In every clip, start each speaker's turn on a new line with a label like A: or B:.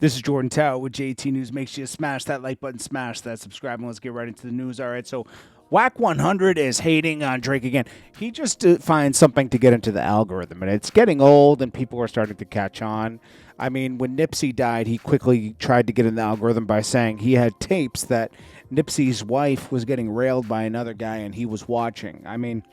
A: This is Jordan Tower with JT News. Make sure you smash that like button, smash that subscribe, and let's get right into the news. All right, so Wack 100 is hating on Drake again. He just finds something to get into the algorithm, and it's getting old, and people are starting to catch on. I mean, when Nipsey died, he quickly tried to get in the algorithm by saying he had tapes that Nipsey's wife was getting railed by another guy, and he was watching. I mean,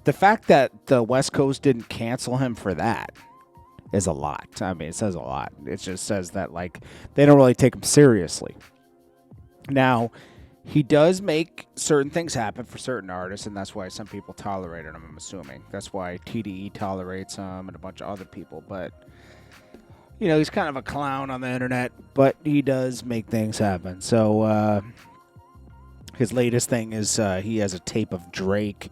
A: the fact that the West Coast didn't cancel him for that is a lot. I mean, it says a lot. It just says that, like, they don't really take him seriously. Now, he does make certain things happen for certain artists, and that's why some people tolerated him, I'm assuming. That's why TDE tolerates him and a bunch of other people. But, you know, he's kind of a clown on the internet, but he does make things happen. So, his latest thing is he has a tape of Drake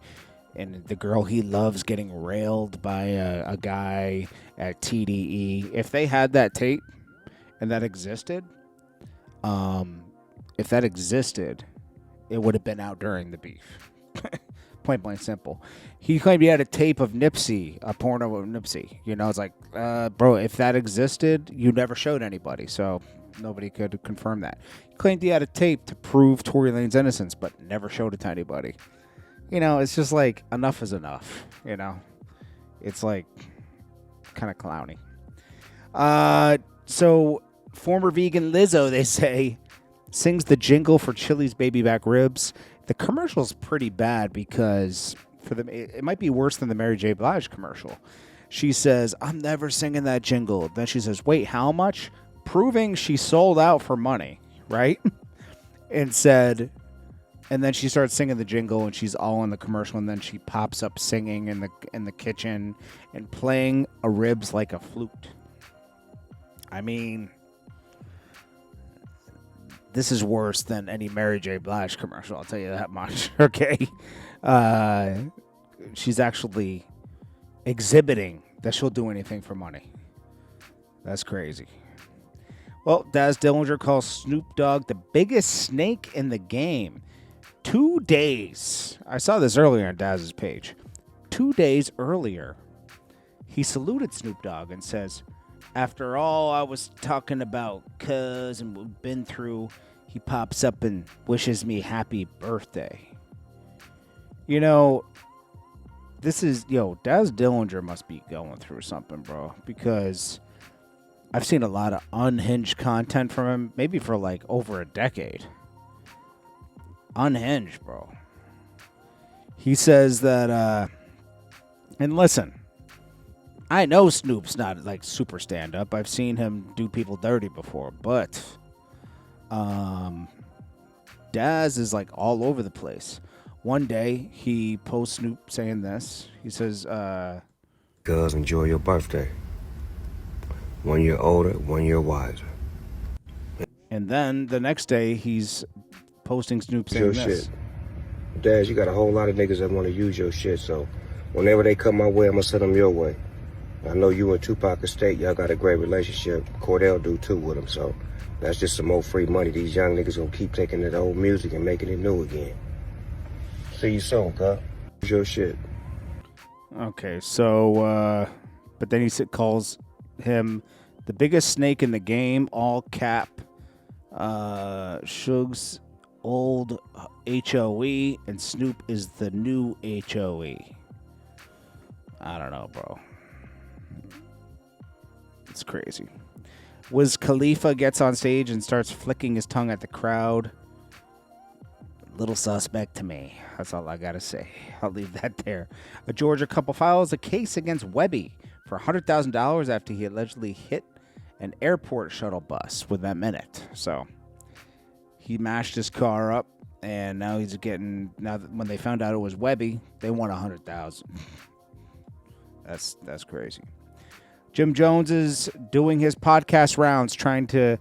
A: and the girl he loves getting railed by a guy at TDE. If they had that tape and that existed, it would have been out during the beef. Point blank simple. He claimed he had a tape of Nipsey, a porno of Nipsey. You know, it's like, bro, if that existed, you never showed anybody, so nobody could confirm that. He claimed he had a tape to prove Tory Lane's innocence, but never showed it to anybody. You know, it's just like, enough is enough, you know? It's like kind of clowny. So former vegan Lizzo, they say, sings the jingle for Chili's baby back ribs. The commercial's pretty bad because it might be worse than the Mary J. Blige commercial. She says, "I'm never singing that jingle." Then she says, "Wait, how much?" Proving she sold out for money, right? And then she starts singing the jingle, and she's all in the commercial, and then she pops up singing in the kitchen and playing a ribs like a flute. I mean, this is worse than any Mary J. Blige commercial, I'll tell you that much, okay? She's actually exhibiting that she'll do anything for money. That's crazy. Well, Daz Dillinger calls Snoop Dogg the biggest snake in the game. 2 days. I saw this earlier on Daz's page. 2 days earlier, he saluted Snoop Dogg and says, "After all I was talking about cuz and we've been through," he pops up and wishes me happy birthday. You know, Daz Dillinger must be going through something, bro, because I've seen a lot of unhinged content from him, maybe for like over a decade. Unhinged, bro. He says that, and listen, I know Snoop's not like super stand-up. I've seen him do people dirty before, but Daz is like all over the place. One day, he posts Snoop saying this. He says,
B: "Cuz, enjoy your birthday. 1 year older, 1 year wiser."
A: And then the next day, he's posting Snoop saying
B: your
A: this.
B: Shit. Daz, you got a whole lot of niggas that want to use your shit, so whenever they come my way, I'm going to send them your way. I know you and Tupac Estate, y'all got a great relationship. Cordell do too with him, so that's just some old free money. These young niggas going to keep taking that old music and making it new again. See you soon, cuz. Use your shit.
A: Okay, so, but then he calls him the biggest snake in the game, all cap. Suge's old HOE, and Snoop is the new HOE. I don't know, bro. It's crazy. Wiz Khalifa gets on stage and starts flicking his tongue at the crowd. Little suspect to me. That's all I gotta say. I'll leave that there. A Georgia couple files a case against Webby for $100,000 after he allegedly hit an airport shuttle bus within a minute. So he mashed his car up, and now he's getting. Now that when they found out it was Webby, they want $100,000. That's crazy. Jim Jones is doing his podcast rounds, trying to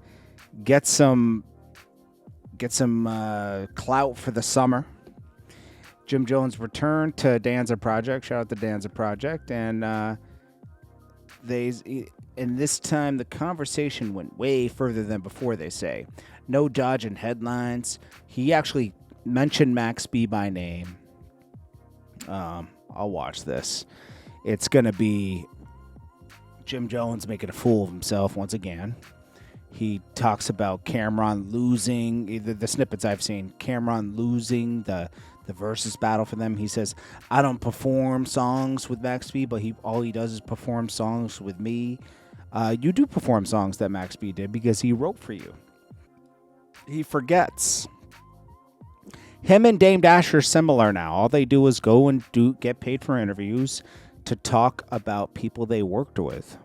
A: get some clout for the summer. Jim Jones returned to Danza Project. Shout out to Danza Project, and this time the conversation went way further than before. They say no dodging headlines. He actually mentioned Max B by name. I'll watch this. It's gonna be Jim Jones making a fool of himself once again. He talks about Cameron losing, either the snippets I've seen, Cameron losing the versus battle for them. He says, I don't perform songs with Max B, but all he does is perform songs with me. You do perform songs that Max B did because he wrote for you. He forgets. Him and Dame Dash are similar now. All they do is go and get paid for interviews to talk about people they worked with.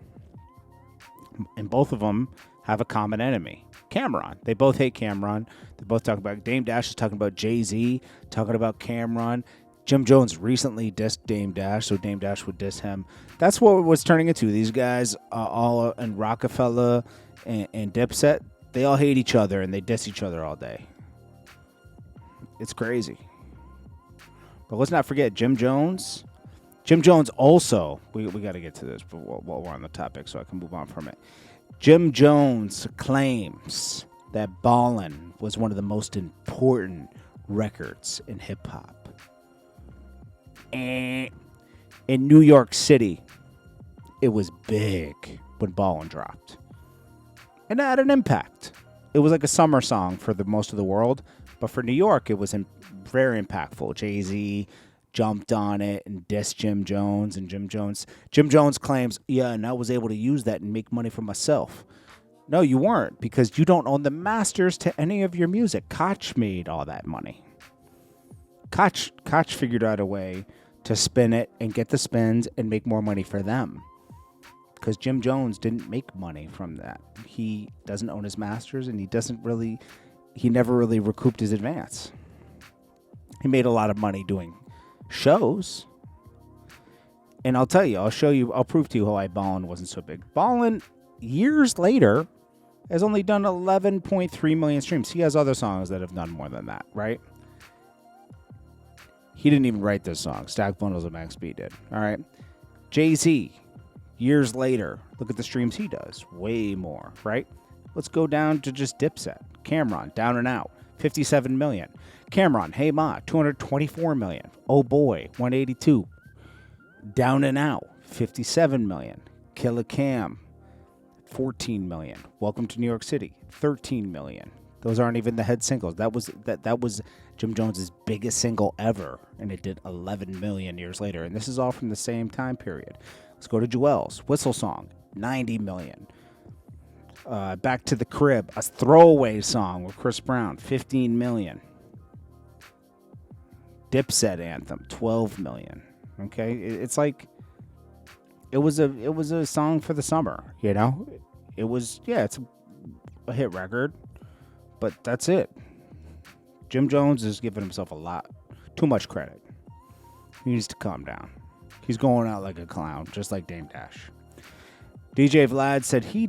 A: And both of them have a common enemy, Cameron. They both hate Cameron. They both talk about, Dame Dash is talking about Jay-Z, talking about Cameron. Jim Jones recently dissed Dame Dash, so Dame Dash would diss him. That's what it was turning into. These guys, all in Rockefeller and Dipset, they all hate each other and they diss each other all day. It's crazy. But let's not forget Jim Jones. Jim Jones also, we got to get to this while we're on the topic so I can move on from it. Jim Jones claims that Ballin' was one of the most important records in hip-hop. And in New York City, it was big when Ballin' dropped. And it had an impact. It was like a summer song for most of the world. But for New York, it was very impactful. Jay-Z jumped on it and dissed Jim Jones. And Jim Jones claims, yeah, and I was able to use that and make money for myself. No, you weren't, because you don't own the masters to any of your music. Koch made all that money. Koch figured out a way to spin it and get the spins and make more money for them. Because Jim Jones didn't make money from that. He doesn't own his masters, and he never really recouped his advance. He made a lot of money doing shows. And I'll tell you, I'll prove to you why Ballin' wasn't so big. Ballin', years later, has only done 11.3 million streams. He has other songs that have done more than that, right? He didn't even write this song. Stack Bundles of Max B did, all right? Jay-Z, years later, look at the streams he does. Way more, right? Let's go down to just Dipset. Cameron, Down and Out, 57 million. Cameron, Hey Ma, 224 million. Oh Boy, 182. Down and Out, 57 million. Killer Cam, 14 million. Welcome to New York City, 13 million. Those aren't even the head singles. That was Jim Jones's biggest single ever, and it did 11 million years later. And this is all from the same time period. Let's go to Joel's Whistle Song, 90 million. Back to the Crib, a throwaway song with Chris Brown, 15 million. Dipset Anthem, 12 million. Okay, it's like it was a song for the summer, you know. It was, yeah, it's a hit record, but that's it. Jim Jones is giving himself too much credit. He needs to calm down. He's going out like a clown, just like Dame Dash. DJ Vlad said he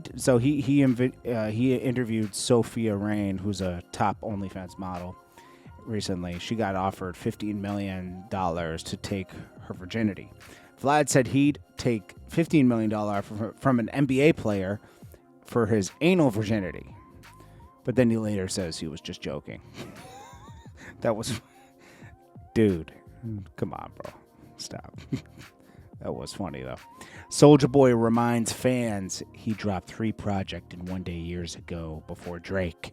A: interviewed Sophia Rain, who's a top OnlyFans model, recently. She got offered $15 million to take her virginity. Vlad said he'd take $15 million from an NBA player for his anal virginity. But then he later says he was just joking. That was... Dude, come on, bro. Stop. That was funny, though. Soulja Boy reminds fans he dropped 3 projects in one day years ago before Drake.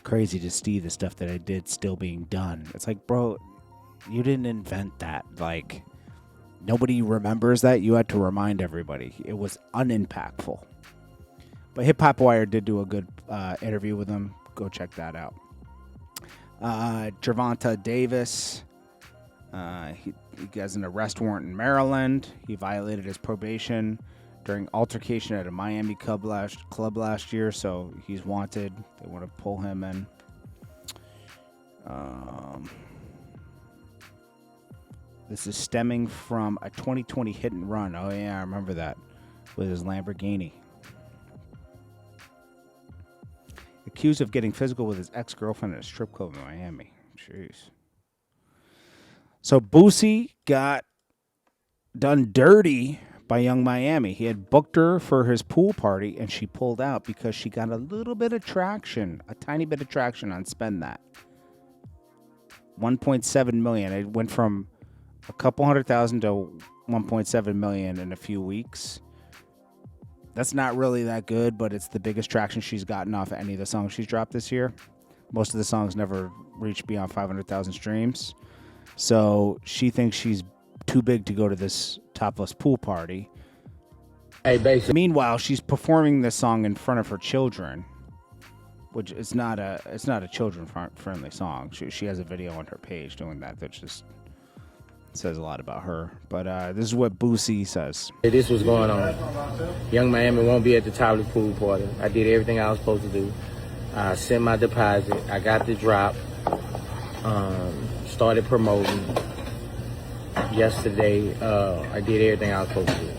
A: Crazy to see the stuff that I did still being done. It's like, bro, you didn't invent that. Like, nobody remembers that. You had to remind everybody. It was unimpactful. But Hip Hop Wire did do a good interview with him. Go check that out. Gervonta Davis. He has an arrest warrant in Maryland. He violated his probation during altercation at a Miami club last year, so he's wanted. They want to pull him in. This is stemming from a 2020 hit and run. Oh, yeah, I remember that. With his Lamborghini. Accused of getting physical with his ex-girlfriend at a strip club in Miami. Jeez. So Boosie got done dirty by Young Miami. He had booked her for his pool party, and she pulled out because she got a little bit of traction, a tiny bit of traction on Spend That. 1.7 million. It went from a couple $100,000 to 1.7 million in a few weeks. That's not really that good, but it's the biggest traction she's gotten off of any of the songs she's dropped this year. Most of the songs never reached beyond 500,000 streams. So she thinks she's too big to go to this topless pool party.
C: Hey, basically.
A: Meanwhile, she's performing this song in front of her children, which is not a children friendly song. She has a video on her page doing that just says a lot about her. But this is what Boosie says.
C: Hey, this was going on. Young Miami won't be at the topless pool party. I did everything I was supposed to do. I sent my deposit. I got the drop. Started promoting. Yesterday, I did everything I was supposed to do.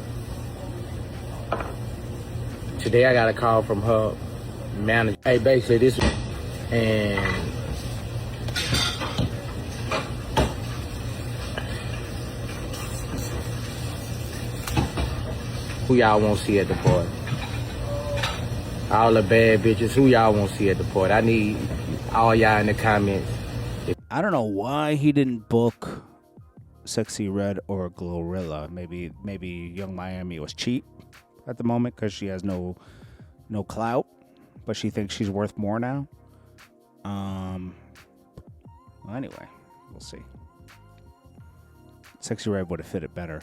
C: Today, I got a call from her manager. Hey, basically, this and who y'all won't see at the party? All the bad bitches, who y'all won't see at the party? I need all y'all in the comments.
A: I don't know why he didn't book Sexy Red or Glorilla. Maybe Young Miami was cheap at the moment because she has no clout, but she thinks she's worth more now. Well, anyway, we'll see. Sexy Red would have fit it better.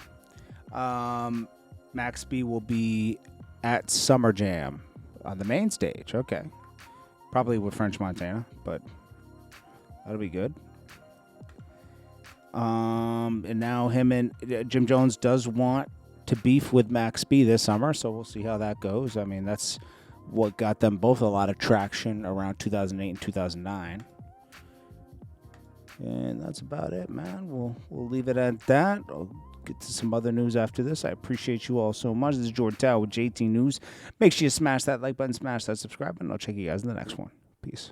A: Max B will be at Summer Jam on the main stage. Okay. Probably with French Montana, but that'll be good. And now him and Jim Jones does want to beef with Max B this summer, so we'll see how that goes. I mean, that's what got them both a lot of traction around 2008 and 2009. And that's about it, man. We'll leave it at that. I'll get to some other news after this. I appreciate you all so much. This is Jordan Tao with JT News. Make sure you smash that like button, smash that subscribe button. I'll check you guys in the next one. Peace.